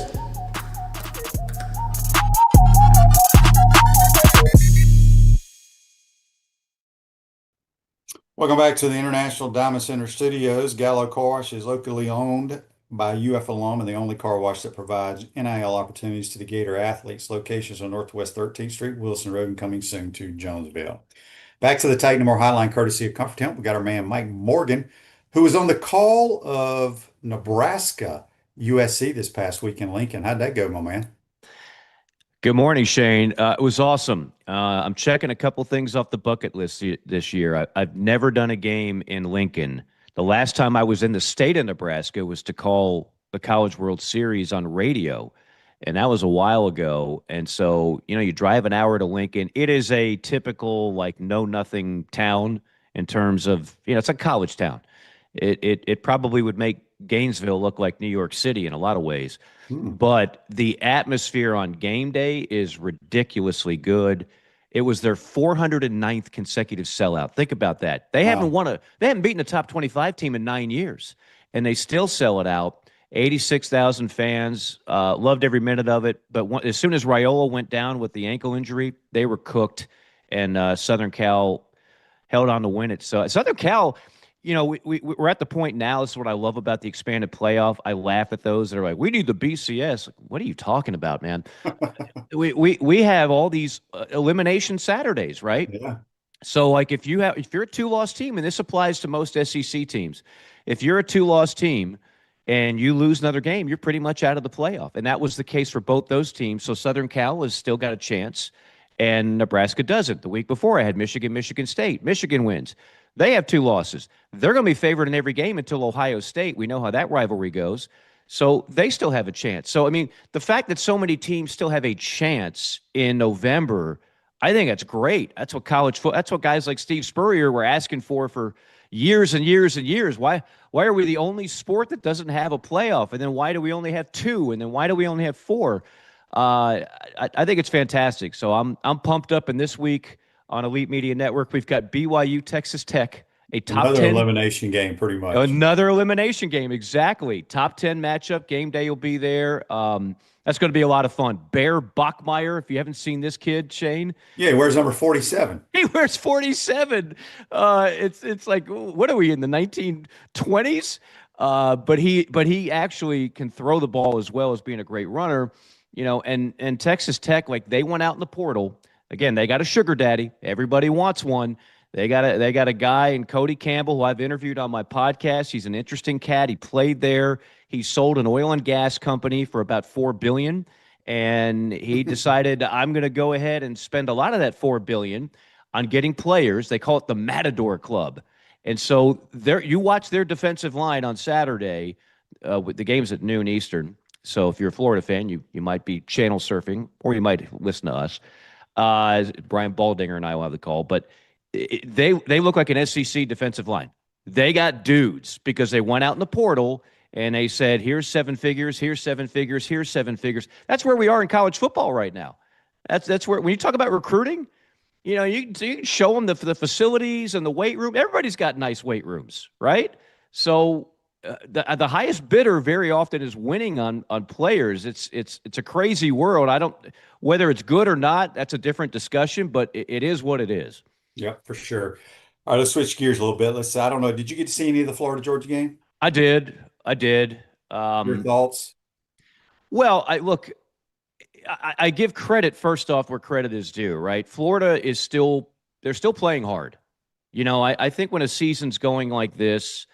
Welcome back to the International Diamond Center Studios. Gallo Car Wash is locally owned by UF alum and the only car wash that provides NIL opportunities to the Gator athletes. Locations on Northwest 13th Street, Wilson Road, and coming soon to Jonesville. Back to the Titan More Highline, courtesy of Comfort Temp. We got our man Mike Morgan, who was on the call of Nebraska USC this past week in Lincoln. How'd that go, my man? Good morning, Shane. It was awesome. I'm checking a couple things off the bucket list this year. I've never done a game in Lincoln. The last time I was in the state of Nebraska was to call the College World Series on radio, and that was a while ago. And so, you know, you drive an hour to Lincoln. It is a typical, like, know-nothing town in terms of, you know, it's a college town. It probably would make Gainesville look like New York City in a lot of ways. But the atmosphere on game day is ridiculously good. It was their 409th consecutive sellout. Think about that. They haven't beaten a top 25 team in 9 years, and they still sell it out. 86,000 fans, loved every minute of it. But as soon as Raiola went down with the ankle injury, they were cooked, and Southern Cal held on to win it. So Southern Cal, you know, we're at the point now, this is what I love about the expanded playoff. I laugh at those that are like, we need the BCS. Like, what are you talking about, man? we have all these elimination Saturdays, right? Yeah. So, like, if you're a 2-loss team, and this applies to most SEC teams, if you're a 2-loss team and you lose another game, you're pretty much out of the playoff. And that was the case for both those teams. So Southern Cal has still got a chance, and Nebraska doesn't. The week before, I had Michigan State. Michigan wins. They have 2 losses. They're going to be favored in every game until Ohio State. We know how that rivalry goes. So they still have a chance. So, I mean, the fact that so many teams still have a chance in November, I think that's great. That's what that's what guys like Steve Spurrier were asking for years and years and years. Why are we the only sport that doesn't have a playoff? And then why do we only have 2? And then why do we only have 4? I think it's fantastic. So I'm pumped up. And this week on Elite Media Network, we've got BYU Texas Tech, a top Another 10 elimination game, pretty much. Another elimination game, exactly. Top 10 matchup. Game day will be there. That's going to be a lot of fun. Bear Bachmeyer, if you haven't seen this kid, Shane. Yeah, he wears number 47. He wears 47. It's like, what are we in the 1920s? But he actually can throw the ball as well as being a great runner. You know, and Texas Tech, like, they went out in the portal. Again, they got a sugar daddy. Everybody wants one. They got a guy in Cody Campbell who I've interviewed on my podcast. He's an interesting cat. He played there. He sold an oil and gas company for about $4 billion, and he decided, I'm going to go ahead and spend a lot of that $4 billion on getting players. They call it the Matador Club. And so you watch their defensive line on Saturday. With the game's at noon Eastern. So if you're a Florida fan, you might be channel surfing, or you might listen to us. Brian Baldinger and I will have the call, but they look like an SEC defensive line. They got dudes because they went out in the portal and they said, here's 7 figures, here's 7 figures, here's 7 figures. That's where we are in college football right now. That's where, when you talk about recruiting, you know, you can show them the facilities and the weight room. Everybody's got nice weight rooms, right? So the highest bidder very often is winning on players. It's a crazy world. Whether it's good or not, that's a different discussion, but it is what it is. Yeah, for sure. All right, let's switch gears a little bit. I don't know, did you get to see any of the Florida-Georgia game? I did. Your thoughts? Well, I give credit first off where credit is due, right? Florida is they're still playing hard. You know, I think when a season's going like this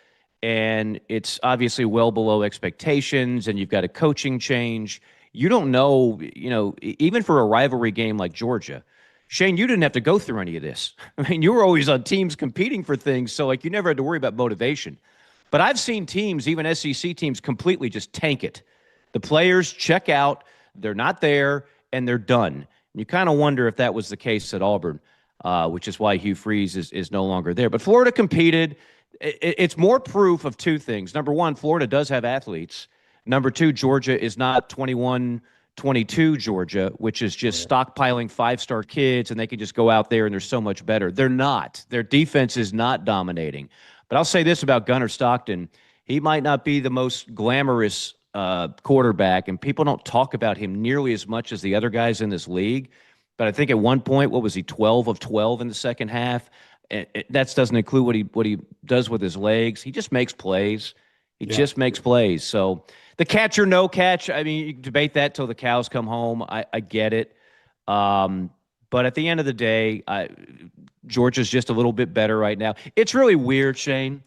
and it's obviously well below expectations and you've got a coaching change, you don't know, you know, even for a rivalry game like Georgia, Shane, you didn't have to go through any of this. I mean, you were always on teams competing for things, so like you never had to worry about motivation. But I've seen teams, even SEC teams, completely just tank it. The players check out, they're not there, and they're done. And you kind of wonder if that was the case at Auburn, which is why Hugh Freeze is no longer there. But Florida competed. It's more proof of 2 things. Number one, Florida does have athletes. Number 2, Georgia is not 21-22 Georgia, which is just stockpiling 5-star kids, and they can just go out there and they're so much better. They're not. Their defense is not dominating. But I'll say this about Gunnar Stockton. He might not be the most glamorous quarterback, and people don't talk about him nearly as much as the other guys in this league. But I think at one point, what was he, 12 of 12 in the second half? That doesn't include what he does with his legs. He just makes plays. He just makes plays. So the catch or no catch, I mean, you can debate that till the cows come home. I get it. But at the end of the day, Georgia's just a little bit better right now. It's really weird, Shane.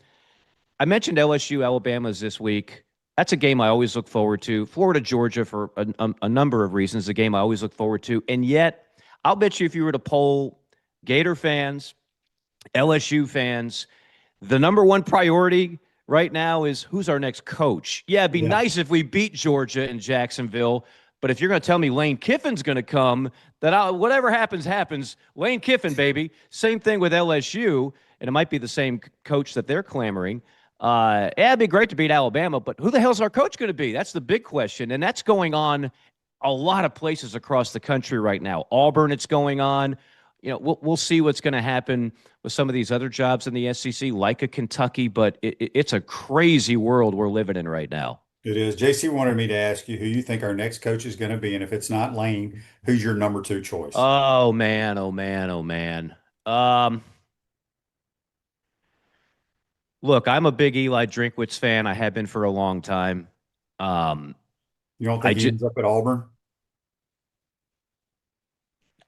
I mentioned LSU, Alabama's this week. That's a game I always look forward to. Florida, Georgia, for a number of reasons, a game I always look forward to. And yet, I'll bet you if you were to poll Gator fans, LSU fans, the number one priority right now is who's our next coach. Yeah, it'd be nice if we beat Georgia and Jacksonville, but if you're going to tell me Lane Kiffin's going to come, that whatever happens, happens. Lane Kiffin, baby. Same thing with LSU, and it might be the same coach that they're clamoring. It'd be great to beat Alabama, but who the hell's our coach going to be? That's the big question, and that's going on a lot of places across the country right now. Auburn, it's going on. You know, we'll see what's going to happen with some of these other jobs in the SEC, like a Kentucky, but it's a crazy world we're living in right now. It is. JC wanted me to ask you who you think our next coach is going to be, and if it's not Lane, who's your number 2 choice? Oh, man, oh, man, oh, man. Look, I'm a big Eli Drinkwitz fan. I have been for a long time. You don't think he ends up at Auburn?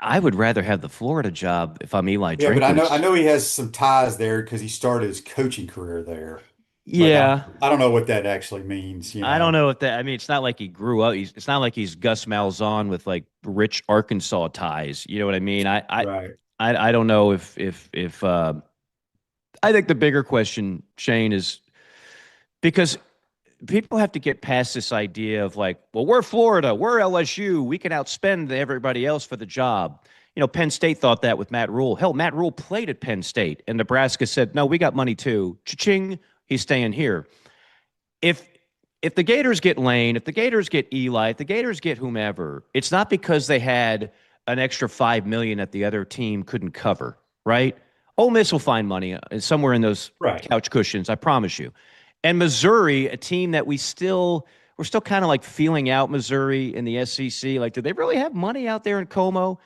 I would rather have the Florida job if I'm Eli Drinkwitz. Yeah, but I know he has some ties there because he started his coaching career there. Yeah. I don't know what that actually means. You know? I don't know if that. I mean, it's not like he grew up. It's not like he's Gus Malzahn with like rich Arkansas ties. You know what I mean? I don't know if I think the bigger question, Shane, is because people have to get past this idea of like, well, we're Florida, we're LSU, we can outspend everybody else for the job. Penn State thought that with Matt Rule. Hell, Matt Rule played at Penn State, and Nebraska said, no, we got money too. Cha-ching, he's staying here. If the Gators get Lane, if the Gators get Eli, if the Gators get whomever, it's not because they had an extra $5 million that the other team couldn't cover, right? Ole Miss will find money somewhere in those couch cushions, I promise you. And Missouri, a team that we're still kind of like feeling out Missouri in the SEC. Like, do they really have money out there in Como?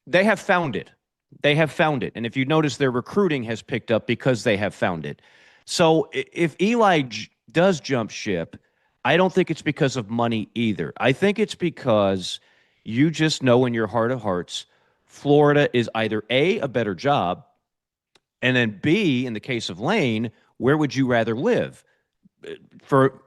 They have found it. They have found it. And if you notice, their recruiting has picked up because they have found it. So if Eli does jump ship, I don't think it's because of money either. I think it's because you just know in your heart of hearts, Florida is either A, a better job, and then B, in the case of Lane, where would you rather live? For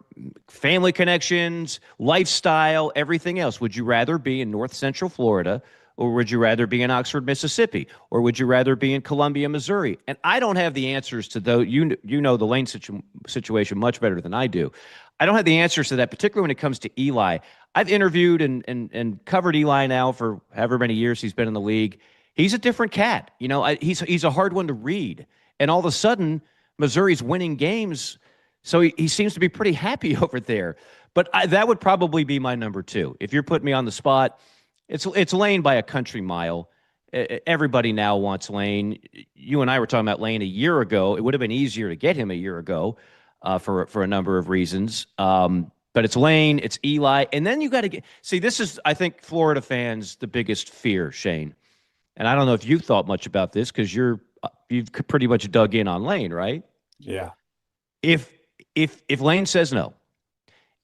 family connections, lifestyle, everything else. Would you rather be in North Central Florida, or would you rather be in Oxford, Mississippi, or would you rather be in Columbia, Missouri? And I don't have the answers to those. You know the Lane situation much better than I do. I don't have the answers to that, particularly when it comes to Eli. I've interviewed and covered Eli now for however many years he's been in the league. He's a different cat. He's a hard one to read. And all of a sudden, Missouri's winning games. So he seems to be pretty happy over there. But that would probably be my number two. If you're putting me on the spot, it's Lane by a country mile. Everybody now wants Lane. You and I were talking about Lane a year ago. It would have been easier to get him a year ago for a number of reasons. But it's Lane, it's Eli. And then you got to see, this is, I think, Florida fans, the biggest fear, Shane. And I don't know if you've thought much about this because you've pretty much dug in on Lane, right? Yeah. If Lane says no,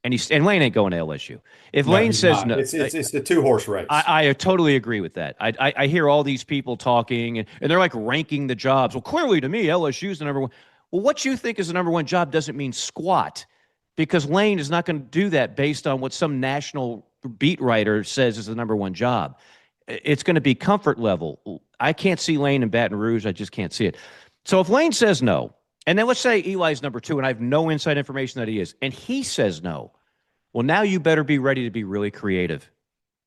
and Lane ain't going to LSU. If Lane says no, it's the 2-horse race. I totally agree with that. I hear all these people talking, and they're like ranking the jobs. Well, clearly to me, LSU is the number one. Well, what you think is the number one job doesn't mean squat, because Lane is not going to do that based on what some national beat writer says is the number one job. It's going to be comfort level. I can't see Lane in Baton Rouge. I just can't see it. So if Lane says no, and then let's say Eli's number two, and I have no inside information that he is, and he says no, well, now you better be ready to be really creative,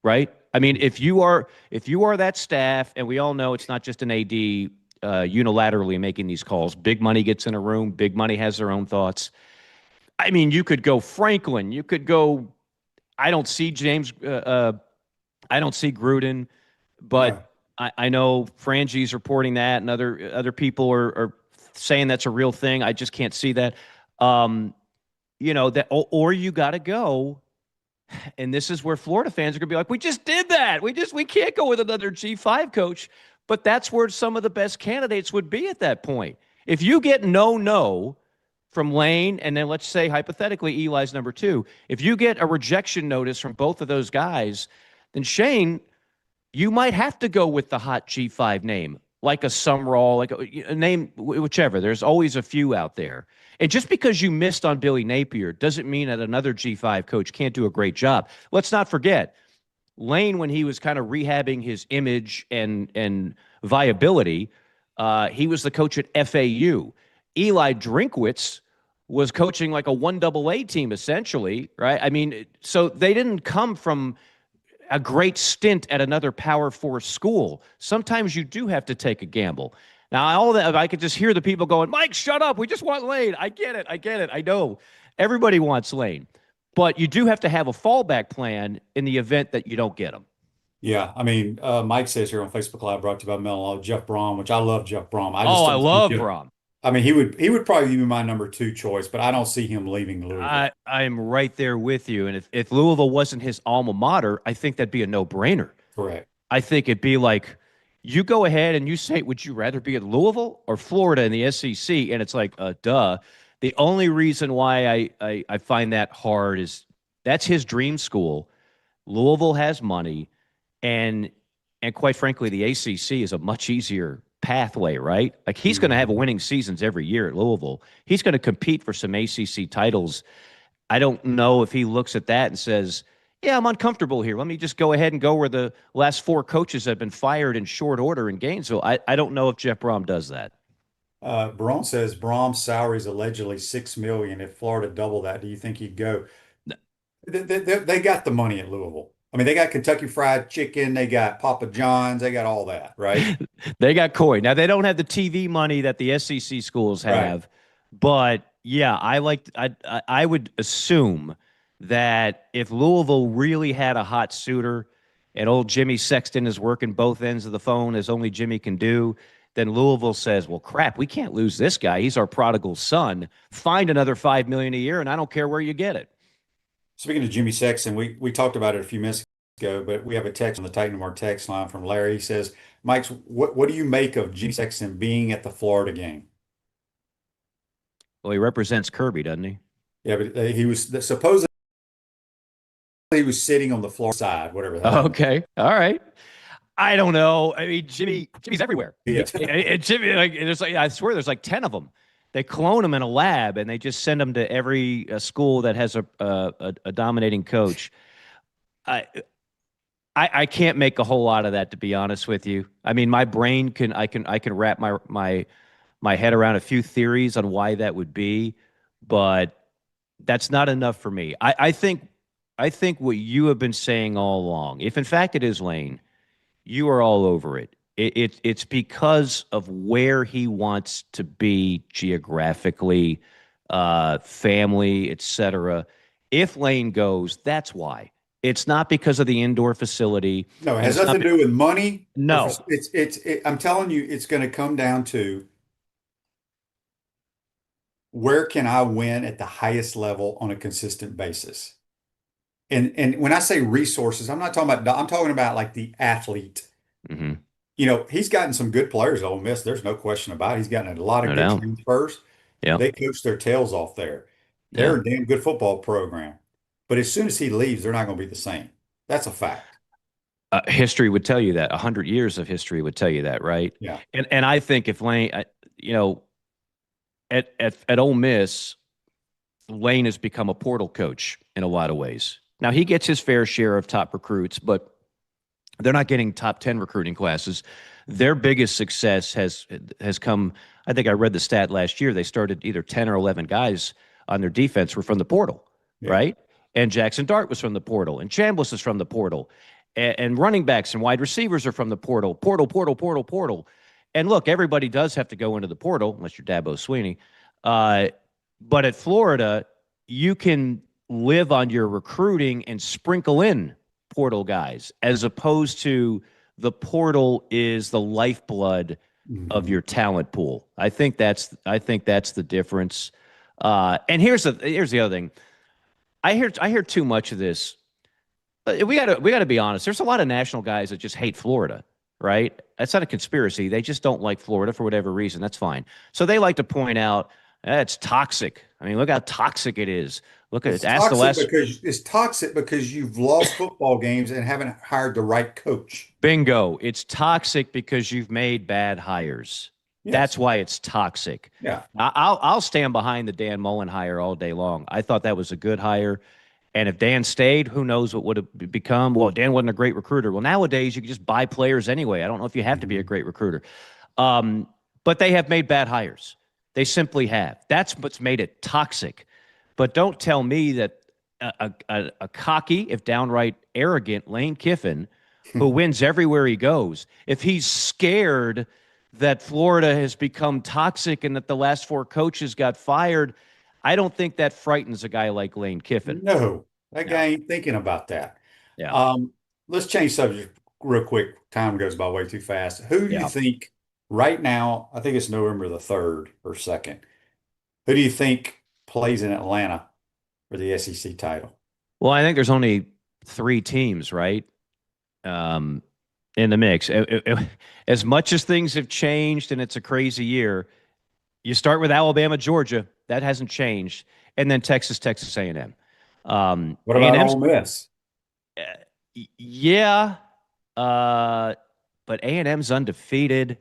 right? I mean, if you are that staff, and we all know it's not just an AD unilaterally making these calls. Big money gets in a room. Big money has their own thoughts. I mean, you could go Franklin. You could go. I don't see James. I don't see Gruden, but I know Frangi's reporting that, and other people are saying that's a real thing. I just can't see that. That, or you got to go, and this is where Florida fans are going to be like, we just did that. We can't go with another G5 coach. But that's where some of the best candidates would be at that point. If you get no from Lane, and then let's say hypothetically Eli's number two, if you get a rejection notice from both of those guys, then Shane, you might have to go with the hot G5 name, like a Sumrall, like a name, whichever. There's always a few out there. And just because you missed on Billy Napier doesn't mean that another G5 coach can't do a great job. Let's not forget, Lane, when he was kind of rehabbing his image and viability, he was the coach at FAU. Eli Drinkwitz was coaching like a 1AA team, essentially, right? I mean, so they didn't come from a great stint at another Power 4 school. Sometimes you do have to take a gamble. Now, all that, I could just hear the people going, Mike, shut up. We just want Lane. I get it. I know. Everybody wants Lane. But you do have to have a fallback plan in the event that you don't get him. Yeah, I mean, Mike says here on Facebook Live, brought to you by Mellon, Jeff Brom, which I love Jeff Brom. I love Brom. I mean, he would probably be my number two choice, but I don't see him leaving Louisville. I'm right there with you. And if Louisville wasn't his alma mater, I think that'd be a no-brainer. Correct. I think it'd be like, you go ahead and you say, would you rather be at Louisville or Florida in the SEC? And it's like, duh. The only reason why I find that hard is that's his dream school. Louisville has money, and quite frankly, the ACC is a much easier pathway, right? Like, he's going to have winning seasons every year at Louisville. He's going to compete for some ACC titles. I don't know if he looks at that and says, yeah, I'm uncomfortable here. Let me just go ahead and go where the last four coaches have been fired in short order in Gainesville. I don't know if Jeff Brom does that. Braun says Brom's salary is allegedly $6 million. If Florida doubled that, do you think he'd go? They got the money at Louisville. I mean, they got Kentucky Fried Chicken, they got Papa John's, they got all that, right? They got coin. Now they don't have the TV money that the SEC schools have, but yeah, I would assume that if Louisville really had a hot suitor and old Jimmy Sexton is working both ends of the phone as only Jimmy can do, then Louisville says, well, crap, we can't lose this guy. He's our prodigal son. Find another $5 million a year, and I don't care where you get it. Speaking of Jimmy Sexton, we talked about it a few minutes ago, but we have a text on the Titan Mark text line from Larry. He says, Mike, what do you make of Jimmy Sexton being at the Florida game? Well, he represents Kirby, doesn't he? Yeah, but he was supposedly he was sitting on the Florida side, whatever that Okay. All right. I don't know. I mean, Jimmy's everywhere. Yeah. And Jimmy, like, there's like, I swear there's like 10 of them. They clone them in a lab and they just send them to every school that has a dominating coach. I can't make a whole lot of that, to be honest with you. I mean, my brain I can wrap my head around a few theories on why that would be, but that's not enough for me. I think what you have been saying all along, if in fact it is Lane, you are all over it. It's because of where he wants to be geographically, family, etc. If Lane goes, that's why. It's not because of the indoor facility. No, it has nothing to do with money. No. I'm telling you, it's going to come down to where can I win at the highest level on a consistent basis? And when I say resources, I'm talking about like the athlete. Mm-hmm. You know, he's gotten some good players at Ole Miss. There's no question about it. He's gotten a lot of good transfers. Yeah. They coach their tails off there. They're a damn good football program. But as soon as he leaves, they're not going to be the same. That's a fact. History would tell you that. 100 years of history would tell you that, right? Yeah. And I think if Lane, at Ole Miss, Lane has become a portal coach in a lot of ways. Now, he gets his fair share of top recruits, but they're not getting top 10 recruiting classes. Their biggest success has come, I think I read the stat last year, they started either 10 or 11 guys on their defense were from the portal, right? And Jackson Dart was from the portal, and Chambliss is from the portal, and running backs and wide receivers are from the portal. And look, everybody does have to go into the portal, unless you're Dabo Swinney. But at Florida, you can live on your recruiting and sprinkle in portal guys, as opposed to the portal is the lifeblood of your talent pool. I think that's the difference. And here's the other thing. I hear too much of this. We gotta be honest. There's a lot of national guys that just hate Florida, right? That's not a conspiracy. They just don't like Florida for whatever reason. That's fine. So they like to point out it's toxic. I mean, look how toxic it is. Look at it. It's toxic because you've lost football games and haven't hired the right coach. Bingo. It's toxic because you've made bad hires. Yes. That's why it's toxic. Yeah. I'll stand behind the Dan Mullen hire all day long. I thought that was a good hire. And if Dan stayed, who knows what would have become? Well, Dan wasn't a great recruiter. Well, nowadays you can just buy players anyway. I don't know if you have to be a great recruiter. But they have made bad hires. They simply have. That's what's made it toxic. But don't tell me that a cocky, if downright arrogant Lane Kiffin, who wins everywhere he goes, if he's scared that Florida has become toxic and that the last 4 coaches got fired, I don't think that frightens a guy like Lane Kiffin. No, that guy ain't thinking about that. Yeah. Let's change subject real quick. Time goes by way too fast. Who do you think right now, I think it's November the 3rd or 2nd, who do you think plays in Atlanta for the SEC title? Well, I think there's only 3 teams, right? In the mix. As much as things have changed and it's a crazy year, you start with Alabama, Georgia. That hasn't changed. And then Texas A&M. What about Ole Miss? Yeah. But A&M's undefeated.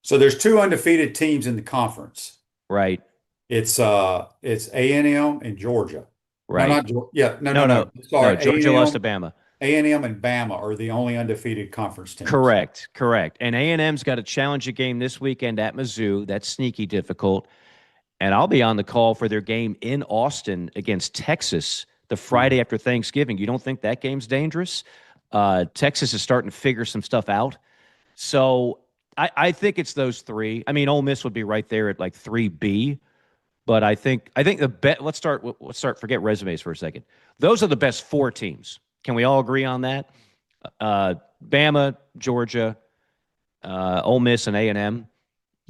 So there's 2 undefeated teams in the conference. Right. It's A&M and Georgia. Right. No, not Georgia. Yeah, no. Sorry, Georgia A&M, lost to Bama. A&M and Bama are the only undefeated conference teams. Correct. And A&M's got a challenger game this weekend at Mizzou. That's sneaky difficult. And I'll be on the call for their game in Austin against Texas the Friday after Thanksgiving. You don't think that game's dangerous? Texas is starting to figure some stuff out. So I think it's those three. I mean, Ole Miss would be right there at like 3B. But I think the bet. Let's start. Forget resumes for a second. Those are the best four teams. Can we all agree on that? Bama, Georgia, Ole Miss, and A&M.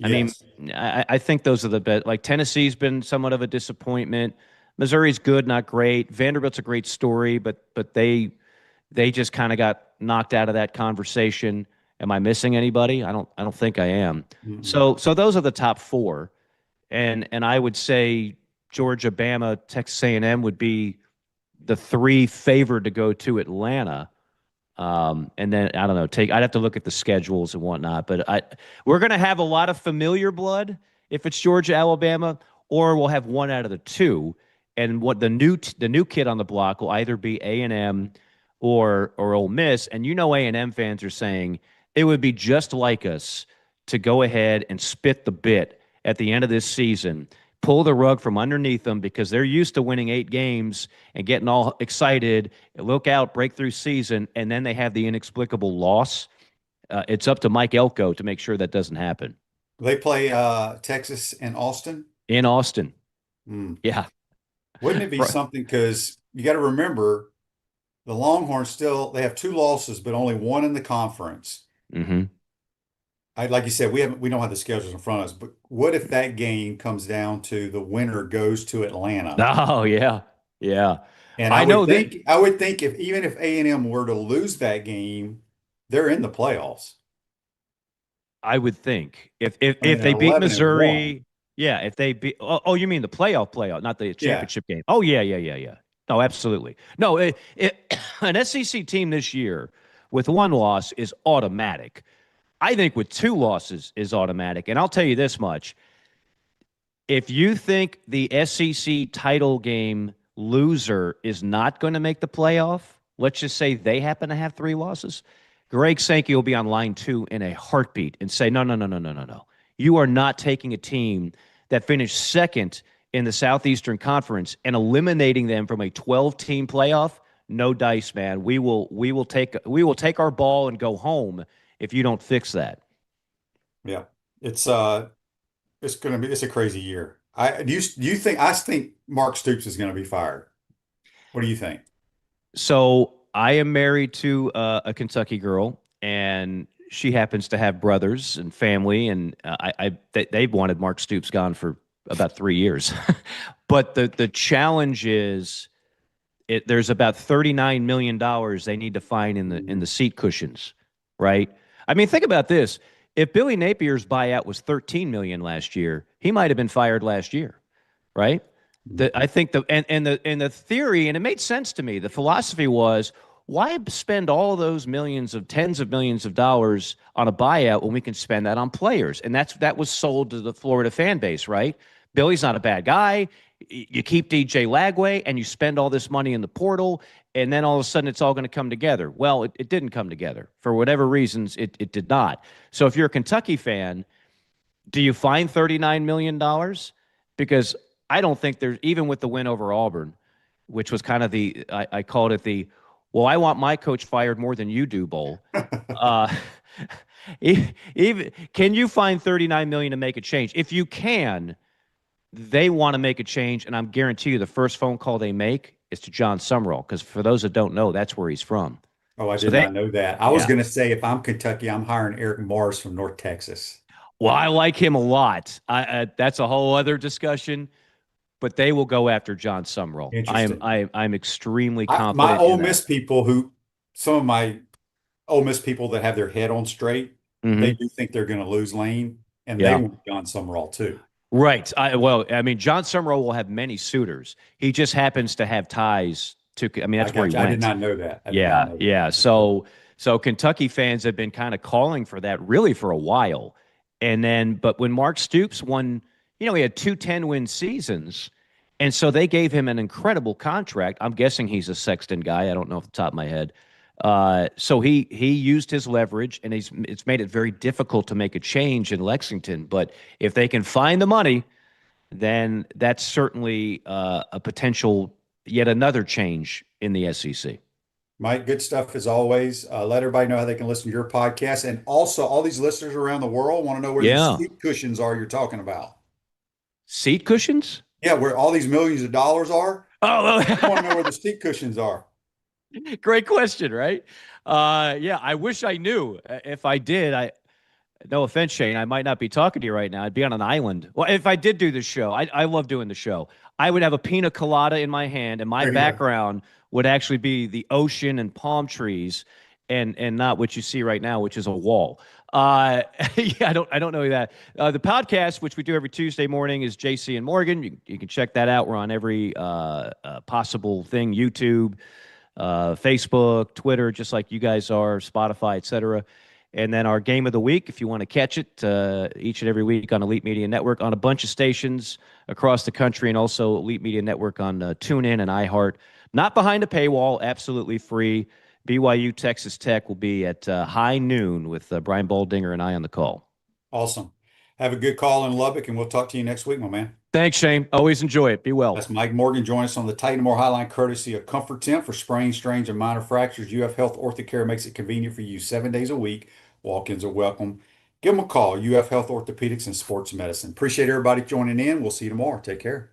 I mean, I think those are the best. Like Tennessee's been somewhat of a disappointment. Missouri's good, not great. Vanderbilt's a great story, but they just kind of got knocked out of that conversation. Am I missing anybody? I don't think I am. Mm-hmm. So those are the top four. And I would say Georgia, Bama, Texas A&M would be the three favored to go to Atlanta. And then I don't know. I'd have to look at the schedules and whatnot. But we're going to have a lot of familiar blood if it's Georgia, Alabama, or we'll have one out of the two. And what the new kid on the block will either be A&M or Ole Miss. And A&M fans are saying it would be just like us to go ahead and spit the bit at the end of this season, pull the rug from underneath them because they're used to winning 8 games and getting all excited, look out, breakthrough season, and then they have the inexplicable loss. It's up to Mike Elko to make sure that doesn't happen. They play Texas and Austin? In Austin. Yeah. Wouldn't it be something, because you got to remember the Longhorns they have 2 losses, but only 1 in the conference. Mm-hmm. Like you said, we don't have the schedules in front of us, but what if that game comes down to the winner goes to Atlanta? Oh, yeah. And I would think even if A&M were to lose that game, they're in the playoffs. I would think if they beat Missouri, if they beat. Oh, you mean the playoff, not the championship game? Oh, yeah. No, absolutely. No, an SEC team this year with 1 loss is automatic. I think with 2 losses is automatic. And I'll tell you this much. If you think the SEC title game loser is not going to make the playoff, let's just say they happen to have 3 losses, Greg Sankey will be on line 2 in a heartbeat and say, no. You are not taking a team that finished second in the Southeastern Conference and eliminating them from a 12-team playoff. No dice, man. We will take our ball and go home if you don't fix that. Yeah. It's a crazy year. I think Mark Stoops is going to be fired. What do you think? So I am married to a Kentucky girl, and she happens to have brothers and family, and they've wanted Mark Stoops gone for about 3 years. But the challenge is there's about $39 million they need to find in the seat cushions, right? I mean, think about this. If Billy Napier's buyout was $13 million last year, he might have been fired last year, right? I think the theory, and it made sense to me. The philosophy was, why spend all those tens of millions of dollars on a buyout when we can spend that on players? And that was sold to the Florida fan base, right? Billy's not a bad guy. You keep DJ Lagway and you spend all this money in the portal, and then all of a sudden it's all going to come together. Well, it didn't come together. For whatever reasons, it did not. So if you're a Kentucky fan, do you find $39 million? Because I don't think there's, even with the win over Auburn, which was kind of I called it well, I want my coach fired more than you do, Bowl. Even can you find $39 million to make a change? If you can, they want to make a change, and I'm guarantee you the first phone call they make is to John Summerall, because for those that don't know, that's where he's from. Oh, I did not know that. I was going to say, if I'm Kentucky, I'm hiring Eric Morris from North Texas. Well, I like him a lot. That's a whole other discussion. But they will go after John Summerall. I'm extremely confident. My Ole Miss people some of my Ole Miss people that have their head on straight, they do think they're going to lose Lane, and they want John Summerall too. Right. John Summerall will have many suitors. He just happens to have ties to. I mean, that's where he went. I did not know that. Yeah. So Kentucky fans have been kind of calling for that really for a while, but when Mark Stoops won. He had 2 10-win seasons, and so they gave him an incredible contract. I'm guessing he's a Sexton guy. I don't know off the top of my head. So he used his leverage, and it's made it very difficult to make a change in Lexington. But if they can find the money, then that's certainly a potential yet another change in the SEC. Mike, good stuff as always. Let everybody know how they can listen to your podcast. And also, all these listeners around the world want to know where these seat cushions are you're talking about. Seat cushions? Yeah, where all these millions of dollars are. Oh, I want to know where the seat cushions are. Great question, right? Yeah, I wish I knew. If I did, no offense, Shane, I might not be talking to you right now. I'd be on an island. Well, if I did do the show, I love doing the show. I would have a pina colada in my hand, and my background would actually be the ocean and palm trees, and not what you see right now, which is a wall. Yeah, I don't know that. The podcast, which we do every Tuesday morning, is JC and Morgan. You can check that out. We're on every possible thing: YouTube, Facebook, Twitter, just like you guys are, Spotify, etc. And then our game of the week, if you want to catch it, each and every week on Elite Media Network on a bunch of stations across the country, and also Elite Media Network on TuneIn and iHeart. Not behind a paywall, absolutely free. BYU Texas Tech will be at high noon with Brian Boldinger and I on the call. Awesome. Have a good call in Lubbock, and we'll talk to you next week, my man. Thanks, Shane. Always enjoy it. Be well. That's Mike Morgan. Join us on the Titan Moore Highline courtesy of Comfort Tent for sprains, strains, and minor fractures. UF Health Orthocare makes it convenient for you 7 days a week. Walk-ins are welcome. Give them a call. UF Health Orthopedics and Sports Medicine. Appreciate everybody joining in. We'll see you tomorrow. Take care.